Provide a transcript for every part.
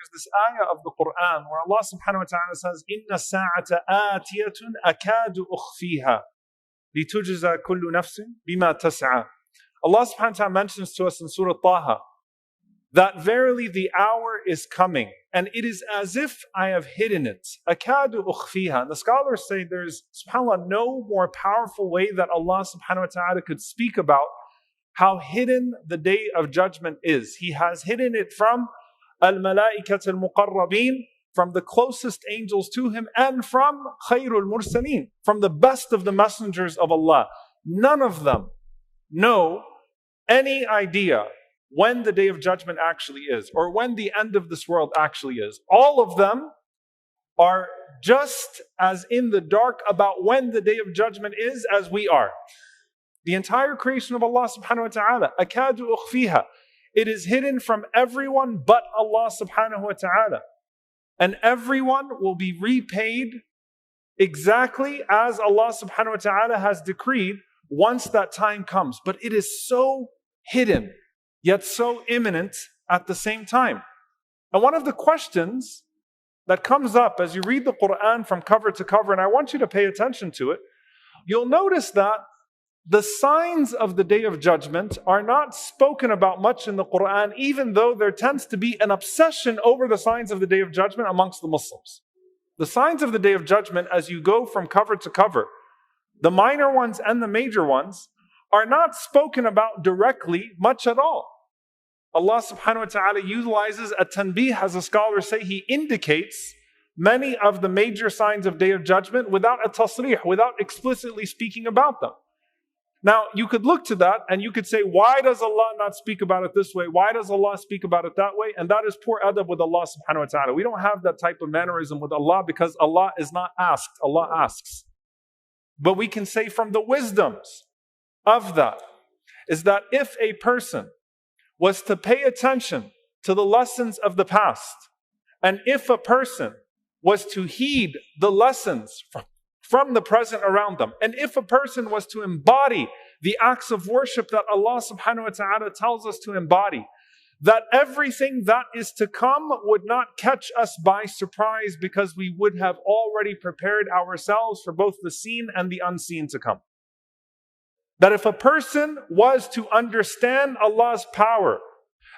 there's this ayah of the Qur'an where Allah subhanahu wa ta'ala says, إِنَّ السَّاعَةَ آتِيَةٌ أَكَادُ أُخْفِيهَا لِتُجْزَى كُلُّ نَفْسٍ بِمَا تَسْعَى. Allah subhanahu wa ta'ala mentions to us in Surah Taha that verily the hour is coming, and it is as if I have hidden it. أَكَادُ أُخْفِيهَا. And the scholars say there's, subhanAllah, no more powerful way that Allah subhanahu wa ta'ala could speak about how hidden the day of judgment is. He has hidden it from al-mala'ikat al-muqarrabeen, from the closest angels to Him, and from khayrul mursaleen, from the best of the messengers of Allah. None of them know any idea when the day of judgment actually is, or when the end of this world actually is. All of them are just as in the dark about when the day of judgment is as we are. The entire creation of Allah subhanahu wa ta'ala, akadu ukhfiha, it is hidden from everyone but Allah subhanahu wa ta'ala. And everyone will be repaid exactly as Allah subhanahu wa ta'ala has decreed once that time comes. But it is so hidden, yet so imminent at the same time. And one of the questions that comes up as you read the Qur'an from cover to cover, and I want you to pay attention to it, you'll notice that the signs of the Day of Judgment are not spoken about much in the Qur'an, even though there tends to be an obsession over the signs of the Day of Judgment amongst the Muslims. The signs of the Day of Judgment, as you go from cover to cover, the minor ones and the major ones, are not spoken about directly much at all. Allah subhanahu wa ta'ala utilizes a tanbih, as the scholars say. He indicates many of the major signs of Day of Judgment without a tasrih, without explicitly speaking about them. Now, you could look to that and you could say, why does Allah not speak about it this way? Why does Allah speak about it that way? And that is poor adab with Allah subhanahu wa ta'ala. We don't have that type of mannerism with Allah because Allah is not asked, Allah asks. But we can say from the wisdoms of that is that if a person was to pay attention to the lessons of the past, and if a person was to heed the lessons from the present around them, and if a person was to embody the acts of worship that Allah subhanahu wa ta'ala tells us to embody, that everything that is to come would not catch us by surprise because we would have already prepared ourselves for both the seen and the unseen to come. That if a person was to understand Allah's power,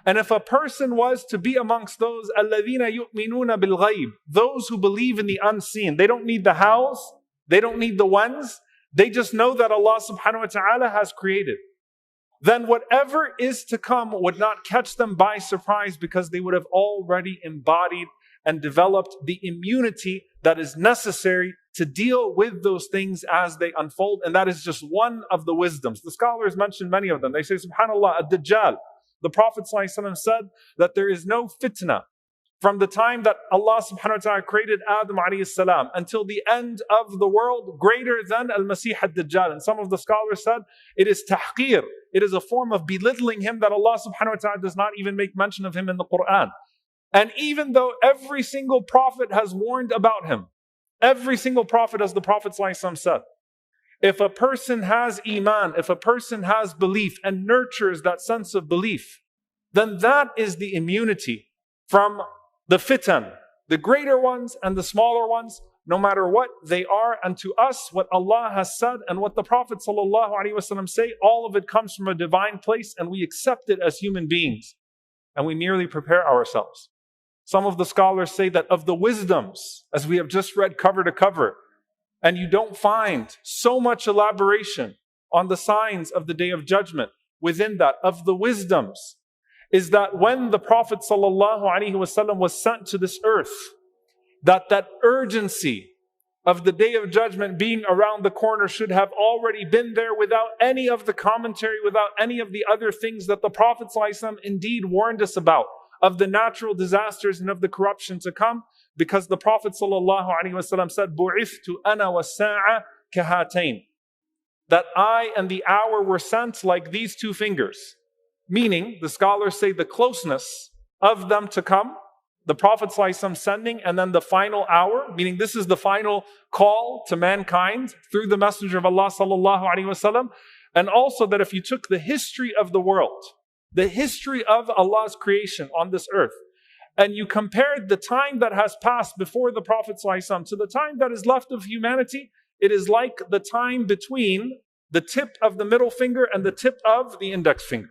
and if a person was to be amongst those الَّذِينَ يُؤْمِنُونَ بِالْغَيْبِ, those who believe in the unseen, they don't need the hows, they don't need the whens, they just know that Allah subhanahu wa ta'ala has created. Then whatever is to come would not catch them by surprise because they would have already embodied and developed the immunity that is necessary to deal with those things as they unfold. And that is just one of the wisdoms. The scholars mention many of them. They say, subhanAllah, ad-Dajjal. The Prophet ﷺ said that there is no fitnah from the time that Allah subhanahu wa ta'ala created Adam alayhi salam until the end of the world greater than al-Masih ad-Dajjal. And some of the scholars said it is tahqir. It is a form of belittling him that Allah subhanahu wa ta'ala does not even make mention of him in the Qur'an. And even though every single prophet has warned about him, every single prophet, as the Prophet ﷺ said, if a person has iman, if a person has belief and nurtures that sense of belief, then that is the immunity from the fitan, the greater ones and the smaller ones, no matter what they are. And to us, what Allah has said and what the Prophet ﷺ say, all of it comes from a divine place and we accept it as human beings. And we merely prepare ourselves. Some of the scholars say that of the wisdoms, as we have just read cover to cover, and you don't find so much elaboration on the signs of the Day of Judgment within that, of the wisdoms, is that when the Prophet ﷺ was sent to this earth, that urgency of the Day of Judgment being around the corner should have already been there without any of the commentary, without any of the other things that the Prophet ﷺ indeed warned us about, of the natural disasters and of the corruption to come, because the Prophet ﷺ said, "Bu'ithtu ana was-sa'a kahatain," that I and the hour were sent like these two fingers. Meaning, the scholars say the closeness of them to come, the Prophet ﷺ sending, and then the final hour, meaning this is the final call to mankind through the Messenger of Allah ﷺ. And also that if you took the history of the world, the history of Allah's creation on this earth, and you compared the time that has passed before the Prophet ﷺ to the time that is left of humanity, it is like the time between the tip of the middle finger and the tip of the index finger.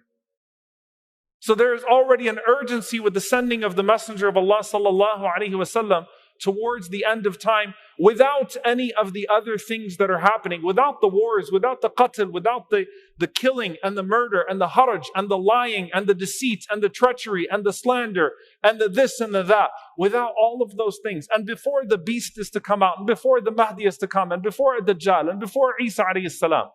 So there is already an urgency with the sending of the Messenger of Allah ﷺ towards the end of time, without any of the other things that are happening, without the wars, without the qatl, without the killing and the murder and the haraj and the lying and the deceit and the treachery and the slander and the this and the that, without all of those things. And before the beast is to come out, and before the Mahdi is to come, and before Dajjal, and before Isa alayhi salam,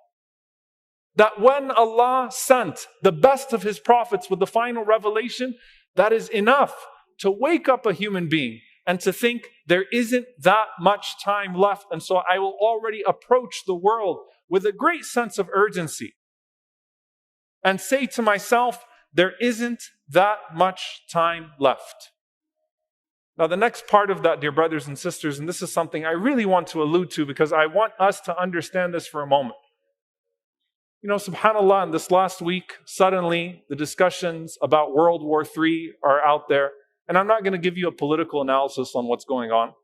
that when Allah sent the best of His prophets with the final revelation, that is enough to wake up a human being and to think there isn't that much time left. And so I will already approach the world with a great sense of urgency and say to myself, there isn't that much time left. Now, the next part of that, dear brothers and sisters, and this is something I really want to allude to because I want us to understand this for a moment. You know, subhanAllah, in this last week, suddenly the discussions about World War III are out there. And I'm not going to give you a political analysis on what's going on.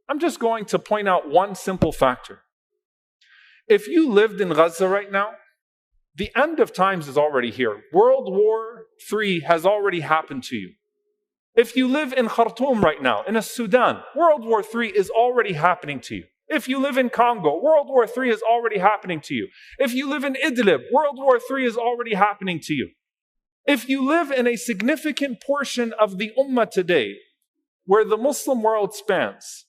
I'm just going to point out one simple factor. If you lived in Gaza right now, the end of times is already here. World War III has already happened to you. If you live in Khartoum right now, in Sudan, World War III is already happening to you. If you live in Congo, World War III is already happening to you. If you live in Idlib, World War III is already happening to you. If you live in a significant portion of the ummah today, where the Muslim world spans,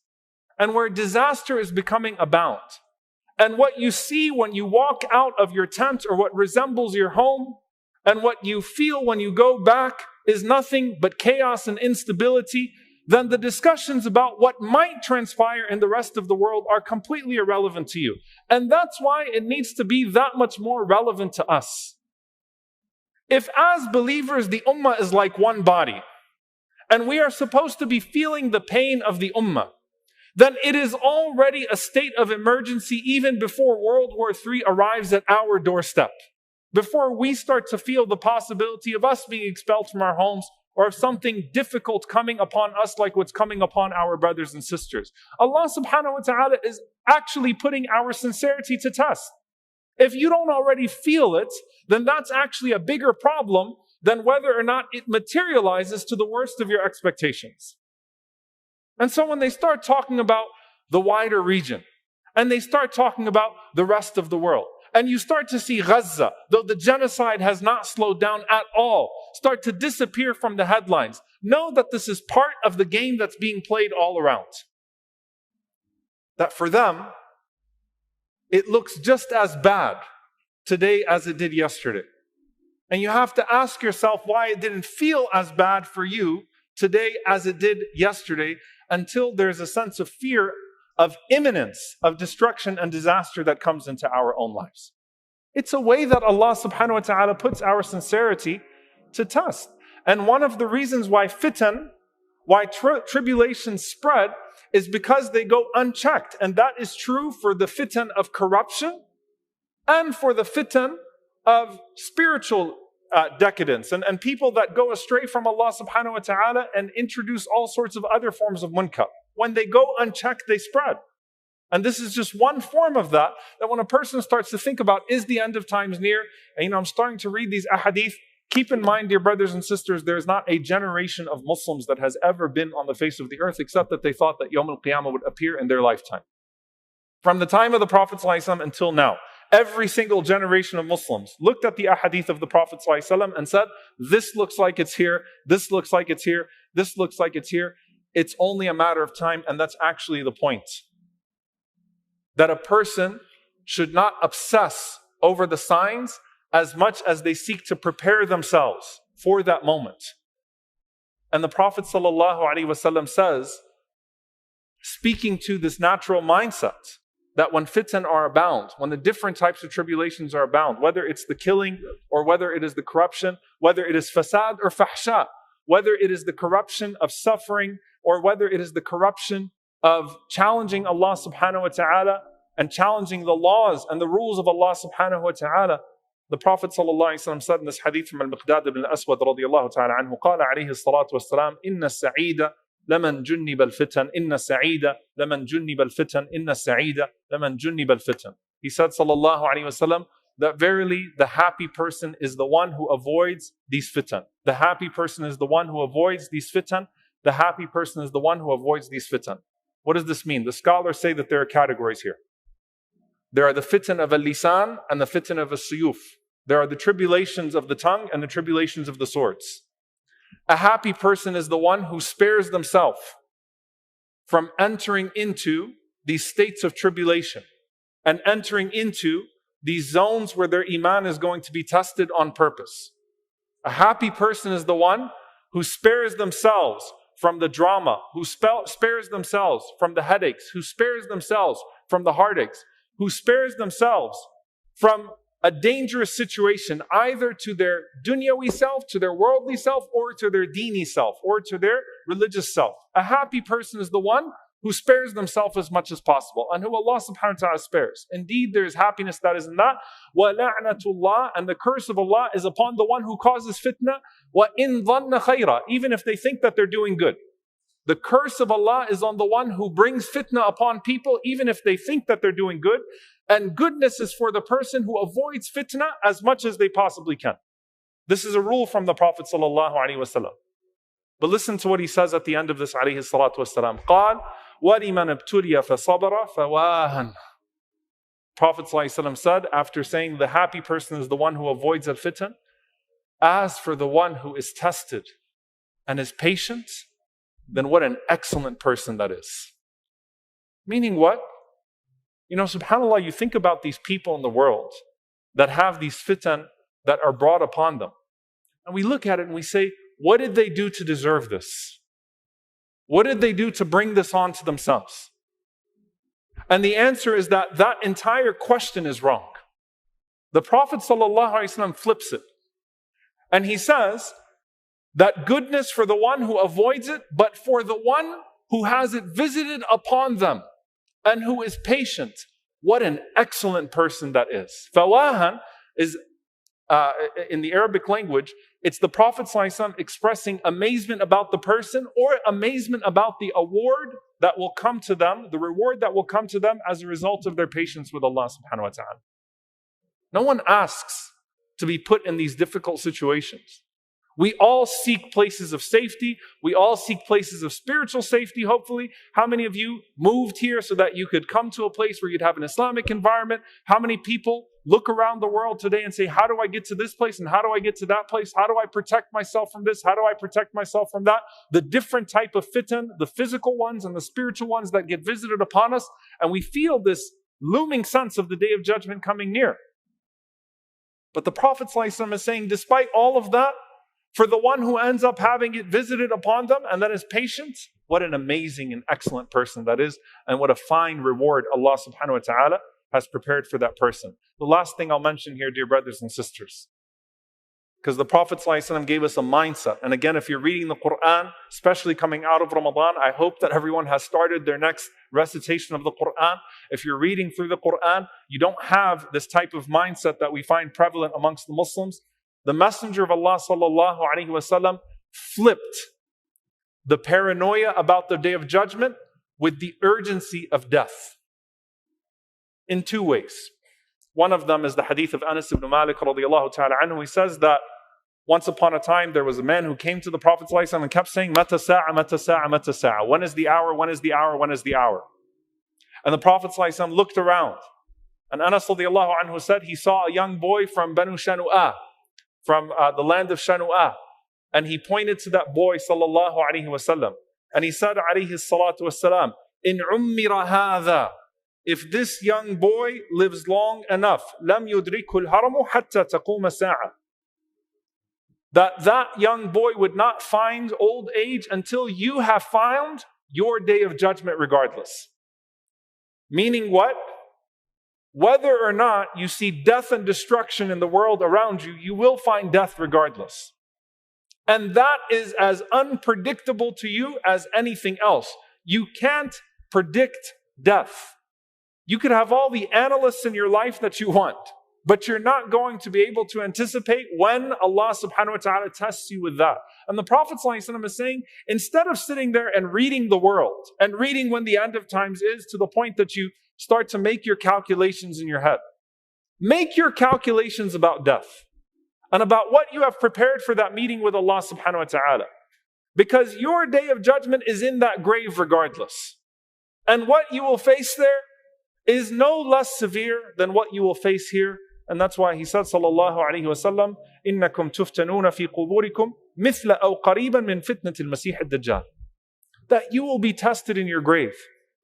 and where disaster is becoming abound, and what you see when you walk out of your tent or what resembles your home, and what you feel when you go back is nothing but chaos and instability, then the discussions about what might transpire in the rest of the world are completely irrelevant to you. And that's why it needs to be that much more relevant to us. If as believers the ummah is like one body, and we are supposed to be feeling the pain of the ummah, then it is already a state of emergency even before World War III arrives at our doorstep. Before we start to feel the possibility of us being expelled from our homes, or of something difficult coming upon us like what's coming upon our brothers and sisters. Allah subhanahu wa ta'ala is actually putting our sincerity to test. If you don't already feel it, then that's actually a bigger problem than whether or not it materializes to the worst of your expectations. And so when they start talking about the wider region, and they start talking about the rest of the world, and you start to see Gaza, though the genocide has not slowed down at all, start to disappear from the headlines, know that this is part of the game that's being played all around. That for them, it looks just as bad today as it did yesterday. And you have to ask yourself why it didn't feel as bad for you today as it did yesterday, until there's a sense of fear of imminence of destruction and disaster that comes into our own lives. It's a way that Allah subhanahu wa ta'ala puts our sincerity to test. And one of the reasons why fitan, why tribulations spread, is because they go unchecked. And that is true for the fitan of corruption and for the fitan of spiritual decadence and people that go astray from Allah subhanahu wa ta'ala and introduce all sorts of other forms of munkar. When they go unchecked, they spread. And this is just one form of that when a person starts to think about, is the end of times near? And I'm starting to read these ahadith. Keep in mind, dear brothers and sisters, there is not a generation of Muslims that has ever been on the face of the earth except that they thought that Yawm al-Qiyamah would appear in their lifetime. From the time of the Prophet ﷺ until now, every single generation of Muslims looked at the ahadith of the Prophet ﷺ and said, this looks like it's here, this looks like it's here, this looks like it's here. It's only a matter of time, and that's actually the point. That a person should not obsess over the signs as much as they seek to prepare themselves for that moment. And the Prophet ﷺ says, speaking to this natural mindset, that when fitan are abound, when the different types of tribulations are abound, whether it's the killing or whether it is the corruption, whether it is fasad or fahsha, whether it is the corruption of suffering or whether it is the corruption of challenging Allah subhanahu wa ta'ala and challenging the laws and the rules of Allah subhanahu wa ta'ala, The Prophet ﷺ said in this hadith from Al-Miqdad ibn al-Aswad radiyallahu ta'ala anhu, قال عليه الصلاة والسلام إن السعيد لمن جنب الفتن إن السعيد لمن جنب الفتن إن السعيد لمن جنب الفتن. He said sallallahu alayhi wasallam that verily the happy person is the one who avoids these fitan. The happy person is the one who avoids these fitan. The happy person is the one who avoids these fitan. What does this mean? The scholars say that there are categories here. There are the fitan of al-lisan and the fitan of al-suyuf. There are the tribulations of the tongue and the tribulations of the swords. A happy person is the one who spares themselves from entering into these states of tribulation and entering into these zones where their iman is going to be tested on purpose. A happy person is the one who spares themselves from the drama, who spares themselves from the headaches, who spares themselves from the heartaches, who spares themselves from a dangerous situation, either to their dunyawi self, to their worldly self, or to their deeni self, or to their religious self. A happy person is the one who spares themselves as much as possible, and who Allah subhanahu wa ta'ala spares. Indeed, there is happiness that is in that. وَلَعْنَةُ اللَّهِ, and the curse of Allah is upon the one who causes fitna. وَإِن ظَنَّ خَيْرًا, even if they think that they're doing good. The curse of Allah is on the one who brings fitna upon people, even if they think that they're doing good. And goodness is for the person who avoids fitna as much as they possibly can. This is a rule from the Prophet sallallahu alaihi wasallam. But listen to what he says at the end of this alayhi salatu wasalam. قال وَلِمَنْ ابْتُلِيَ فَصَبَرَ فَوَاهًا. Prophet sallallahu alaihi wasallam said, after saying the happy person is the one who avoids al-fitan, as for the one who is tested and is patient, then what an excellent person that is. Meaning what? You know, subhanAllah, you think about these people in the world that have these fitan that are brought upon them. And we look at it and we say, what did they do to deserve this? What did they do to bring this on to themselves? And the answer is that that entire question is wrong. The Prophet ﷺ flips it. And he says that goodness for the one who avoids it, but for the one who has it visited upon them, and who is patient. What an excellent person that is. Fawahan is, in the Arabic language, it's the Prophet ﷺ expressing amazement about the person or amazement about the award that will come to them, the reward that will come to them as a result of their patience with Allah subhanahu wa ta'ala. No one asks to be put in these difficult situations. We all seek places of safety. We all seek places of spiritual safety, hopefully. How many of you moved here so that you could come to a place where you'd have an Islamic environment? How many people look around the world today and say, how do I get to this place and how do I get to that place? How do I protect myself from this? How do I protect myself from that? The different type of fitan, the physical ones and the spiritual ones that get visited upon us. And we feel this looming sense of the Day of Judgment coming near. But the Prophet ﷺ is saying, despite all of that, for the one who ends up having it visited upon them and that is patient, what an amazing and excellent person that is, and what a fine reward Allah subhanahu wa ta'ala has prepared for that person. The last thing I'll mention here, dear brothers and sisters, because the Prophet ﷺ gave us a mindset. And again, if you're reading the Qur'an, especially coming out of Ramadan, I hope that everyone has started their next recitation of the Qur'an. If you're reading through the Qur'an, you don't have this type of mindset that we find prevalent amongst the Muslims. The Messenger of Allah sallallahu alaihi wasallam flipped the paranoia about the Day of Judgment with the urgency of death in two ways. One of them is the hadith of Anas ibn Malik radiyallahu ta'ala anhu. He says that once upon a time there was a man who came to the Prophet sallallahu alaihi wasallam and kept saying, Mata sa'a, mata sa'a, mata sa'a. When is the hour? When is the hour? When is the hour? And the Prophet sallallahu alaihi wasallam looked around, and Anas radiyallahu anhu said he saw a young boy from Banu Shanu'ah, from the land of Shanu'ah. And he pointed to that boy sallallahu alaihi wasallam. And he said alayhi salatu wasalam, In ummira hadha, if this young boy lives long enough, lam yudrikul haramu hatta taquma sa'a. That young boy would not find old age until you have found your Day of Judgment regardless. Meaning what? Whether or not you see death and destruction in the world around you, you will find death regardless. And that is as unpredictable to you as anything else. You can't predict death. You could have all the analysts in your life that you want. But you're not going to be able to anticipate when Allah subhanahu wa ta'ala tests you with that. And the Prophet ﷺ is saying, instead of sitting there and reading the world and reading when the end of times is, to the point that you start to make your calculations in your head, make your calculations about death and about what you have prepared for that meeting with Allah subhanahu wa ta'ala. Because your day of judgment is in that grave regardless. And what you will face there is no less severe than what you will face here. And that's why he said, sallallahu alayhi wa sallam, إِنَّكُمْ تُفْتَنُونَ فِي قُبُورِكُمْ مِثْلَ أَوْ قَرِيبًا مِنْ فِتْنَةِ الْمَسِيحِ الدَّجَّالِ. That you will be tested in your grave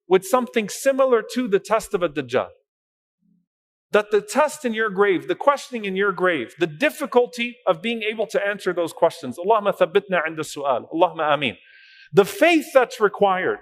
with something similar to the test of a Dajjal. That the test in your grave, the questioning in your grave, the difficulty of being able to answer those questions. Allahumma thabbitna inda su'al. Allahumma ameen. The faith that's required.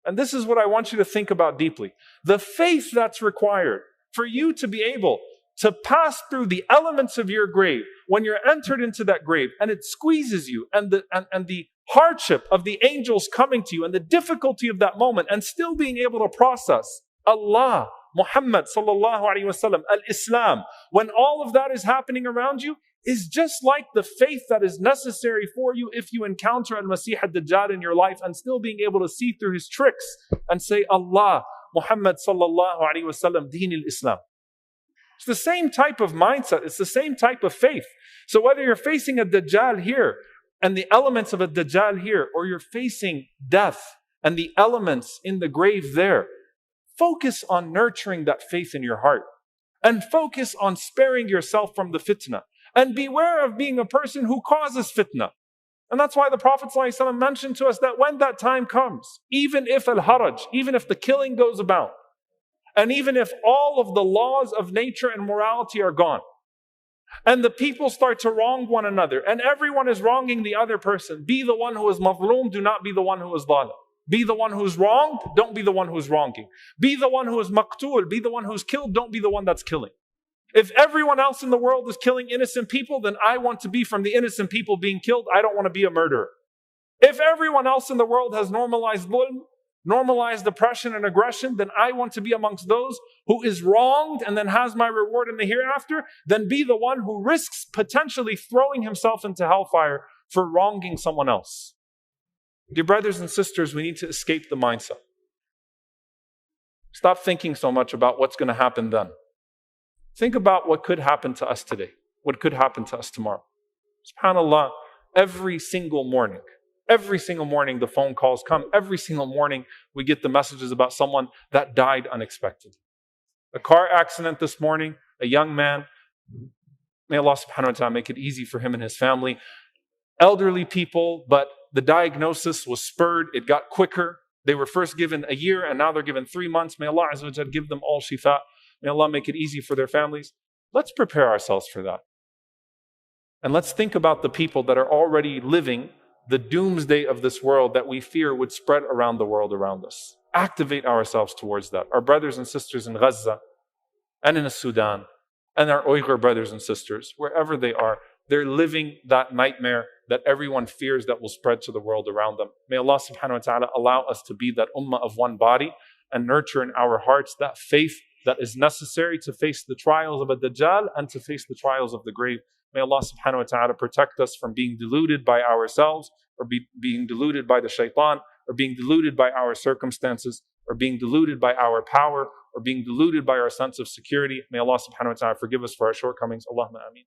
And this is what I want you to think about deeply. The faith that's required for you to be able to pass through the elements of your grave when you're entered into that grave and it squeezes you, and the hardship of the angels coming to you and the difficulty of that moment, and still being able to process Allah, Muhammad sallallahu alaihi wasallam, al-Islam, when all of that is happening around you, is just like the faith that is necessary for you if you encounter al-Masih ad-Dajjal in your life, and still being able to see through his tricks and say, Allah, Muhammad sallallahu alaihi wasallam, deen al-Islam. It's the same type of mindset. It's the same type of faith. So whether you're facing a Dajjal here and the elements of a Dajjal here, or you're facing death and the elements in the grave there, focus on nurturing that faith in your heart, and focus on sparing yourself from the fitnah, and beware of being a person who causes fitnah. And that's why the Prophet ﷺ mentioned to us that when that time comes, even if al-haraj, even if the killing goes about, and even if all of the laws of nature and morality are gone, and the people start to wrong one another, and everyone is wronging the other person, be the one who is mazloom, do not be the one who is dhalim. Be the one who is wronged, don't be the one who is wronging. Be the one who is maqtul, be the one who is killed, don't be the one that's killing. If everyone else in the world is killing innocent people, then I want to be from the innocent people being killed. I don't want to be a murderer. If everyone else in the world has normalized dhulm, normalized oppression and aggression, then I want to be amongst those who is wronged and then has my reward in the hereafter. Then be the one who risks potentially throwing himself into hellfire for wronging someone else. Dear brothers and sisters, we need to escape the mindset. Stop thinking so much about what's going to happen then. Think about what could happen to us today, what could happen to us tomorrow. SubhanAllah, every single morning the phone calls come. Every single morning we get the messages about someone that died unexpectedly. A car accident this morning, a young man. May Allah subhanahu wa ta'ala make it easy for him and his family. Elderly people, but the diagnosis was spurred. It got quicker. They were first given a year and now they're given 3 months. May Allah azza wa jal give them all shifa. May Allah make it easy for their families. Let's prepare ourselves for that. And let's think about the people that are already living the doomsday of this world that we fear would spread around the world around us. Activate ourselves towards that. Our brothers and sisters in Gaza and in the Sudan and our Uyghur brothers and sisters, wherever they are, they're living that nightmare that everyone fears that will spread to the world around them. May Allah subhanahu wa ta'ala allow us to be that ummah of one body and nurture in our hearts that faith that is necessary to face the trials of a Dajjal and to face the trials of the grave. May Allah subhanahu wa ta'ala protect us from being deluded by ourselves, or being deluded by the shaitan, or being deluded by our circumstances, or being deluded by our power, or being deluded by our sense of security. May Allah subhanahu wa ta'ala forgive us for our shortcomings. Allahumma ameen.